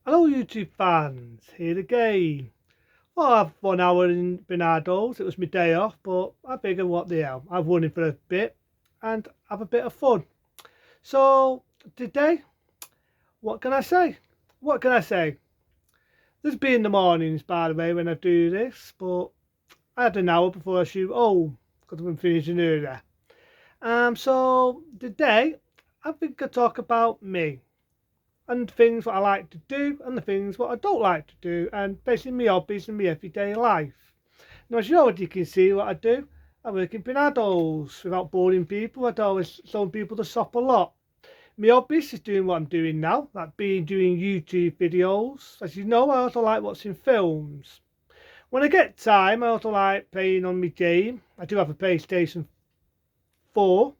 Hello YouTube fans, here again. Well, I've 1 hour in Bernardo's, it was my day off, but I figure what the hell, I've run it for a bit and have a bit of fun. So today, what can I say? What can I say? There's been the mornings by the way when I do this, but I had an hour before I shoot home because I've been finishing earlier. So today, I think I'll talk about me and things what I like to do and the things what I don't like to do, and basically my hobbies and my everyday life. Now, as you already can see what I do, I work in Pinados. Without boring people, I'd always show people the shop a lot. My hobbies is doing what I'm doing now, like doing YouTube videos. As you know, I also like watching films. When I get time, I also like playing on my game. I do have a PlayStation 4,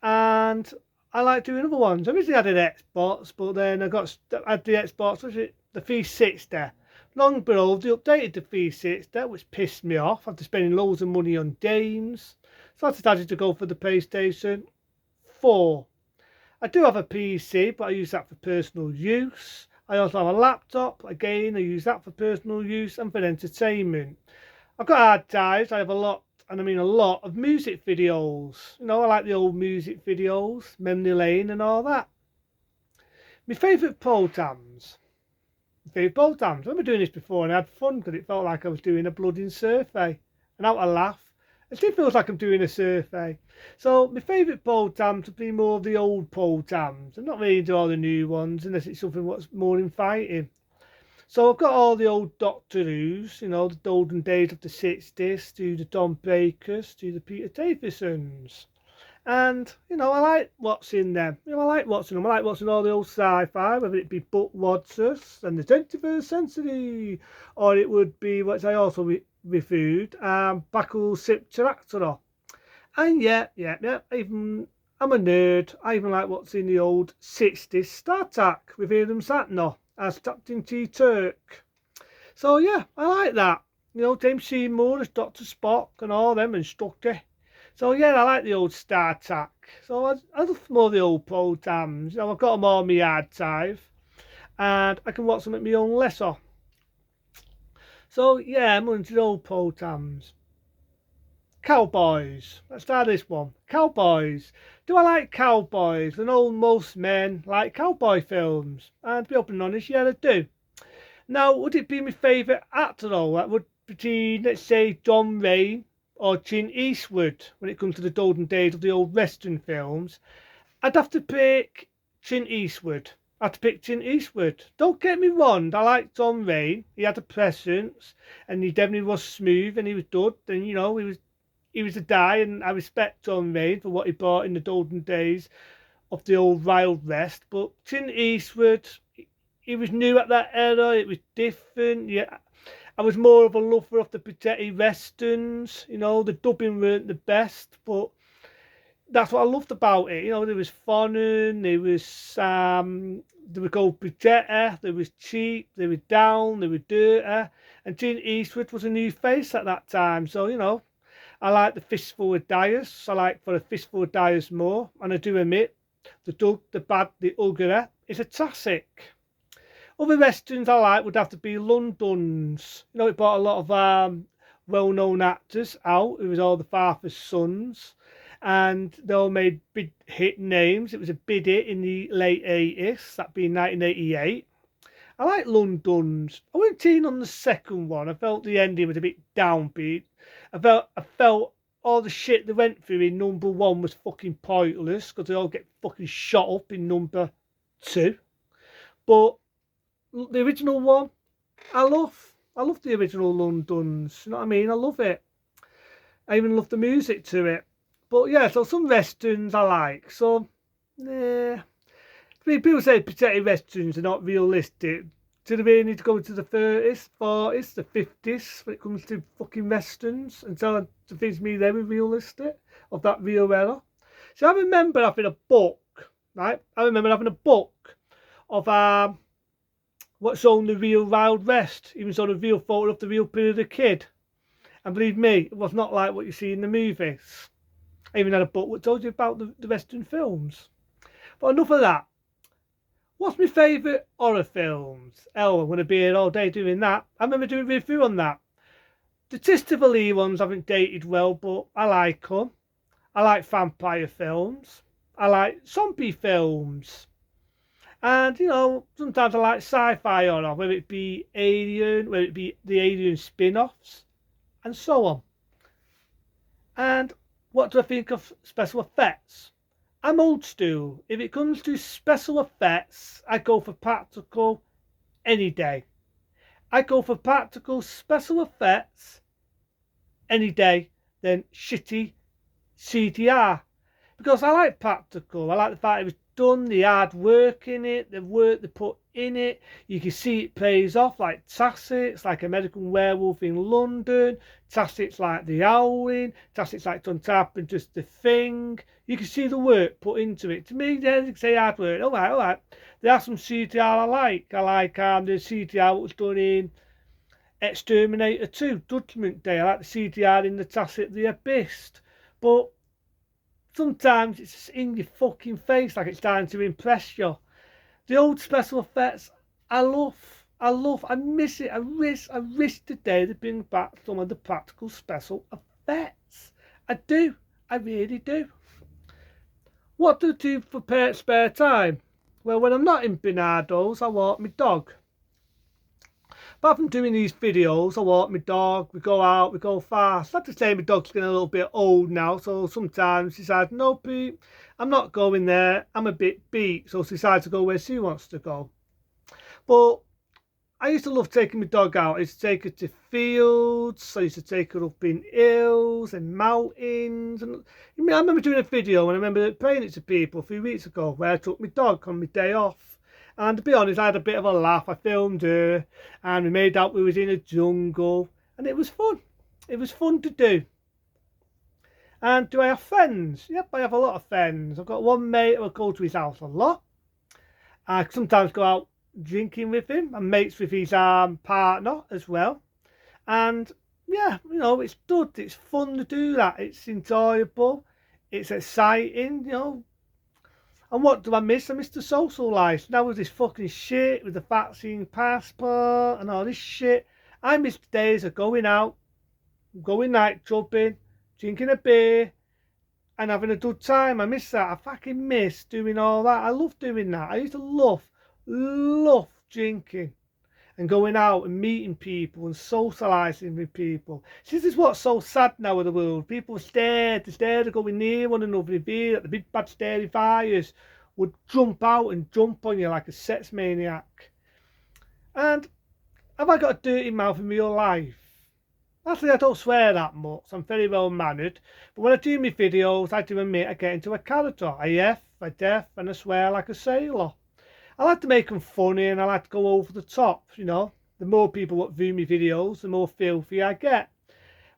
and I like doing other ones. I originally had an Xbox, but then I had the Xbox, was it the 360? Long below, they updated the 360, which pissed me off after spending loads of money on games. So I decided to go for the PlayStation 4. I do have a PC, but I use that for personal use. I also have a laptop. Again, I use that for personal use and for entertainment. I've got hard drives. I have a lot, and I mean a lot, of music videos. I like the old music videos, Memory Lane and all that. My favourite programs. I remember doing this before and I had fun because it felt like I was doing a bloody survey. And out of laugh. It still feels like I'm doing a survey. So my favourite programs would be more of the old programs. I'm not really into all the new ones unless it's something what's more inviting. So I've got all the old Doctor Who's, the golden days of the 60s, to the Tom Bakers, to the Peter Davisons. And, I like watching them. I like watching them. I like watching all the old sci-fi, whether it be Buck Rogers and the 21st Century, or it would be, which I also reviewed, Bakul Sip Charaktera. And I'm a nerd. I even like watching the old 60s Star Trek with Adam Shatner as Captain T-Turk. So yeah, I like that. James Seymour as Dr. Spock and all them and Stucky. So yeah, I like the old Star Trek. So I love more of the old programs. I've got them all on my hard drive, and I can watch them at my own leisure. So yeah, I'm into the old programs. Cowboys. Let's start this one. Cowboys. Do I like cowboys? I know most men like cowboy films. And to be open and honest, yeah, I do. Now, would it be my favourite actor though? That would be, let's say, John Wayne or Clint Eastwood when it comes to the golden days of the old Western films. I'd have to pick Clint Eastwood. Don't get me wrong, I like John Wayne. He had a presence and he definitely was smooth and he was good. And he was a guy, and I respect John Wayne for what he brought in the golden days of the old Wild West. But Clint Eastwood, he was new at that era. It was different. Yeah, I was more of a lover of the spaghetti westerns. The dubbing weren't the best, but that's what I loved about it. There was Fonan, there was called Spaghetti, there was Cheap, there was Down, there was Dirty, and Clint Eastwood was a new face at that time. So I like the Fistful of Dyers. I like For a Fistful of Dyers more, and I do admit the Doug, the Bad, the Ugly is a classic. Other westerns I like would have to be London's. It brought a lot of well-known actors out. It was all the father's sons, and they all made big hit names. It was a big hit in the late 80s, that being 1988. I like London's. I went keen on the second one. I felt the ending was a bit downbeat. I felt all the shit they went through in number one was fucking pointless because they all get fucking shot up in number two. But the original one, I love. I love the original London's. You know what I mean? I love it. I even love the music to it. But yeah, so some westerns I like. So, yeah. People say potato westerns are not realistic. Do they really need to go to the 30s, 40s, the 50s when it comes to fucking westerns and tell them to think me they were realistic of that real era? So I remember having a book, right? I remember having a book of what's on the real Wild West, even saw the real photo of the real period of kid. And believe me, it was not like what you see in the movies. I even had a book that told you about the Western films. But enough of that. What's my favourite horror films? Oh, I'm going to be here all day doing that. I remember doing a review on that. The Christopher Lee ones haven't dated well, but I like them. I like vampire films. I like zombie films. And, sometimes I like sci-fi horror, whether it be Alien, whether it be the Alien spin-offs, and so on. And what do I think of special effects? I'm old school. If it comes to special effects, I go for practical any day. I go for practical special effects any day than shitty CGI. Because I like practical. I like the fact it was done, the hard work in it, the work they put in it. You can see it pays off, like Tassets, like American Werewolf in London, Tassets like The Howling, Tassets like John Carpenter's The Thing. You can see the work put into it. To me, they say hard work. All right. There are some CGI I like. I like the CGI that was done in Exterminator 2, Judgment Day. I like the CGI in the Tasset The Abyss. But sometimes it's in your fucking face, like it's trying to impress you. The old special effects, I miss it. I wish today they bring back some of the practical special effects. I do. I really do. What do I do for spare time? Well, when I'm not in Bernardo's, I walk my dog. Apart from doing these videos, I walk my dog, we go out, we go fast. I have to say my dog's getting a little bit old now, so sometimes she says, no Pete, I'm not going there, I'm a bit beat, so she decides to go where she wants to go. But I used to love taking my dog out. I used to take her to fields, I used to take her up in hills and mountains. And I remember doing a video and I remember playing it to people a few weeks ago where I took my dog on my day off. And to be honest, I had a bit of a laugh. I filmed her and we made out we was in a jungle and it was fun. It was fun to do. And do I have friends? Yep, I have a lot of friends. I've got one mate who I go to his house a lot. I sometimes go out drinking with him. I'm mates with his partner as well. And yeah, it's good. It's fun to do that. It's enjoyable. It's exciting, And what do I miss? I miss the social life. Now with this fucking shit, with the vaccine passport and all this shit, I miss the days of going out, going night clubbing, drinking a beer, and having a good time. I miss that. I fucking miss doing all that. I love doing that. I used to love drinking and going out and meeting people and socialising with people. This is what's so sad now in the world. People are scared. They're scared of going near one another. They fear that the big bad scary fires would jump out and jump on you like a sex maniac. And have I got a dirty mouth in real life? Actually, I don't swear that much. I'm very well mannered. But when I do my videos, I do admit I get into a character. I F, I deaf, and I swear like a sailor. I like to make them funny and I like to go over the top, The more people that view my videos, the more filthy I get.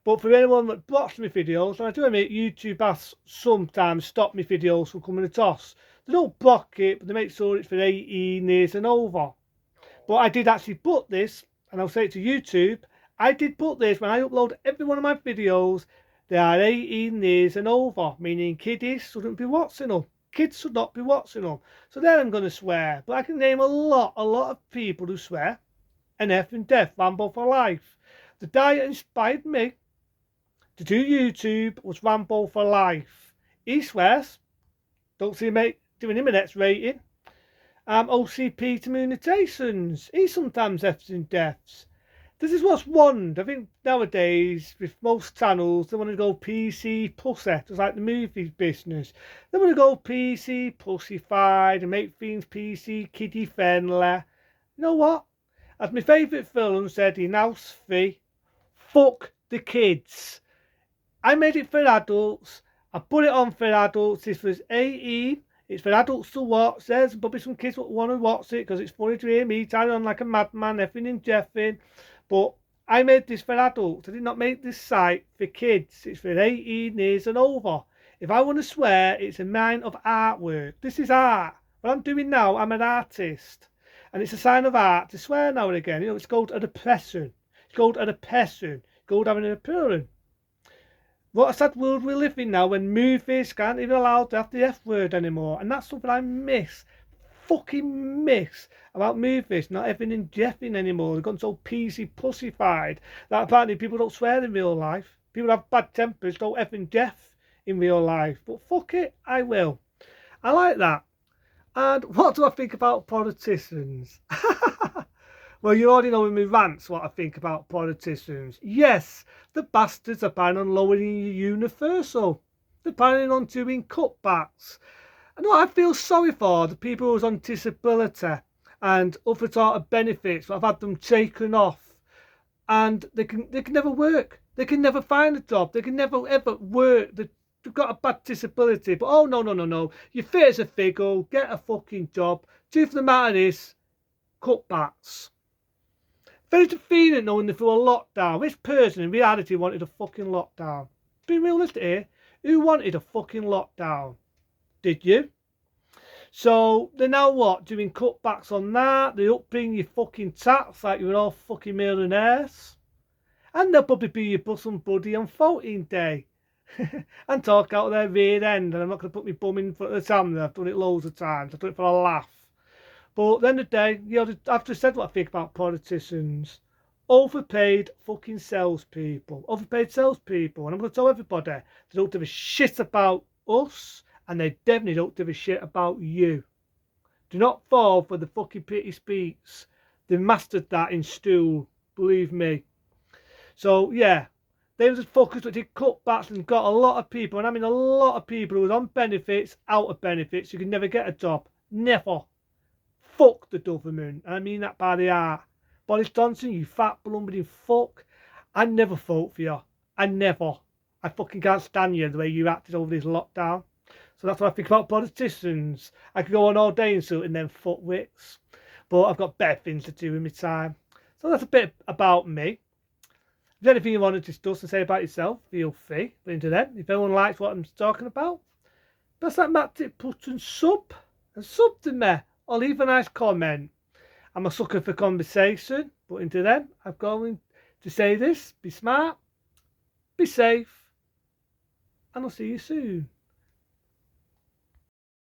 But for anyone that blocks my videos, and I do admit YouTube has sometimes stopped my videos from coming to toss. They don't block it, but they make sure it's for 18 years and over. But I did actually put this, and I'll say it to YouTube, I did put this when I upload every one of my videos, they are 18 years and over, meaning kiddies shouldn't be watching them. Kids should not be watching them. So then I'm going to swear. But I can name a lot of people who swear. And F and death, Rambo for life. The guy that inspired me to do YouTube was Rambo for life. He swears. Don't see him doing him an X rating. OCP to mutations. He sometimes F's and deaths. This is what's won. I think nowadays, with most channels, they want to go PC pussy, just like the movie business. They want to go PC pussyfied and make things PC kiddie friendly. You know what? As my favourite film said in House 3, fuck the kids. I made it for adults. I put it on for adults. This was 18. It's for adults to watch. There's probably some kids that want to watch it because it's funny to hear me turning on like a madman, effing and jeffing. But I made this for adults. I did not make this site for kids. It's for 18 years and over. If I want to swear, it's a mind of artwork. This is art. What I'm doing now, I'm an artist. And it's a sign of art to swear now and again. It's called a depression. It's called a depression. It's called having an appearance. What a sad world we live in now when movies can't even allow to have the F word anymore. And that's something I miss. fucking myths about movies not having and jeffing anymore. They've gone so PC pussified that apparently people don't swear in real life. People have bad tempers, don't effing jeff in real life. But fuck it, I will. I like that. And what do I think about politicians? Well, you already know in my rants what I think about politicians. Yes, the bastards are planning on lowering your universal. They're planning on doing cutbacks. And what I feel sorry for the people who's on disability and other sort of benefits, but I've had them taken off, and they can never work. They can never find a job. They can never ever work. They've got a bad disability, but oh no. You're fit as a figure. Get a fucking job. Truth of the matter is, cutbacks. Very defeating knowing they're through a lockdown. This person in reality wanted a fucking lockdown. Being realistic here, who wanted a fucking lockdown? Did you? So they're now what? Doing cutbacks on that. They upping your fucking tax like you're all fucking millionaires. And they'll probably be your bosom buddy on voting day. And talk out their rear end. And I'm not going to put my bum in front of the camera. I've done it loads of times. I've done it for a laugh. But at the end of the day, you know, I've just said what I think about politicians. Overpaid fucking salespeople. Overpaid salespeople. And I'm going to tell everybody, they don't give a shit about us. And they definitely don't give a shit about you. Do not fall for the fucking pity speech. They mastered that in school. Believe me. So, yeah. They were just fuckers that did cutbacks and got a lot of people. And I mean a lot of people who were on benefits, out of benefits. You can never get a job. Never. Fuck the government. I mean that by the heart. Boris Johnson, you fat blumbering fuck. I never vote for you. I never. I fucking can't stand you the way you acted over this lockdown. So that's what I think about politicians. I could go on all day insulting them fuckwits. But I've got better things to do in my time. So that's a bit about me. If there's anything you want to discuss and say about yourself, feel free. But into then, if anyone likes what I'm talking about, press that magic button sub. And sub to me. Or leave a nice comment. I'm a sucker for conversation. But until then, I'm going to say this. Be smart. Be safe. And I'll see you soon.